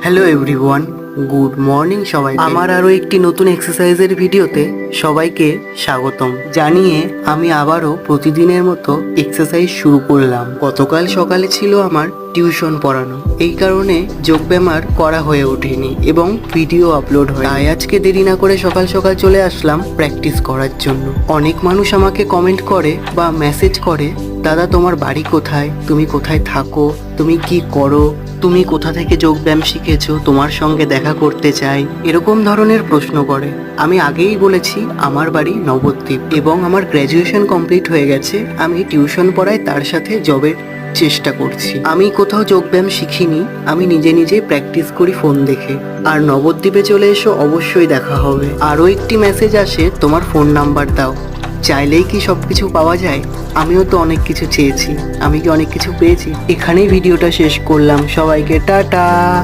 Hello everyone, good morning সবাই। আমার আরও একটি নতুন এক্সারসাইজের ভিডিওতে সবাইকে স্বাগতম জানিয়ে আমি আবারও প্রতিদিনের মতো এক্সারসাইজ শুরু করলাম। গতকাল সকালে ছিল আমার টিউশন পড়ানো, এই কারণে যোগব্যায়াম আর করা হয়ে ওঠেনি এবং ভিডিও আপলোড হয়, তাই আজকে দেরি না করে সকাল সকাল চলে আসলাম প্র্যাকটিস করার জন্য। অনেক মানুষ আমাকে কমেন্ট করে বা মেসেজ করে, দাদা তোমার বাড়ি কোথায়, তুমি কোথায় থাকো, তুমি কি করো, তুমি কোথা থেকে যোগব্যায়াম শিখেছো, তোমার সঙ্গে দেখা করতে চাই, এরকম ধরনের প্রশ্ন করে। আমি আগেই বলেছি আমার বাড়ি নবদ্বীপ এবং আমার গ্র্যাজুয়েশন কমপ্লিট হয়ে গেছে। আমি টিউশন পড়াই, তার সাথে জবের চেষ্টা করছি। আমি কোথাও যোগব্যায়াম শিখিনি, আমি নিজে নিজে প্র্যাকটিস করি ফোন দেখে। আর নবদ্বীপে চলে এসো, অবশ্যই দেখা হবে। আরও একটি মেসেজ আসে, তোমার ফোন নাম্বার দাও। চাইলেই কি সবকিছু পাওয়া যায়? আমিও তো অনেক কিছু চেয়েছি, আমি কি অনেক কিছু পেয়েছি? এখানেই ভিডিওটা শেষ করলাম, সবাইকে টাটা।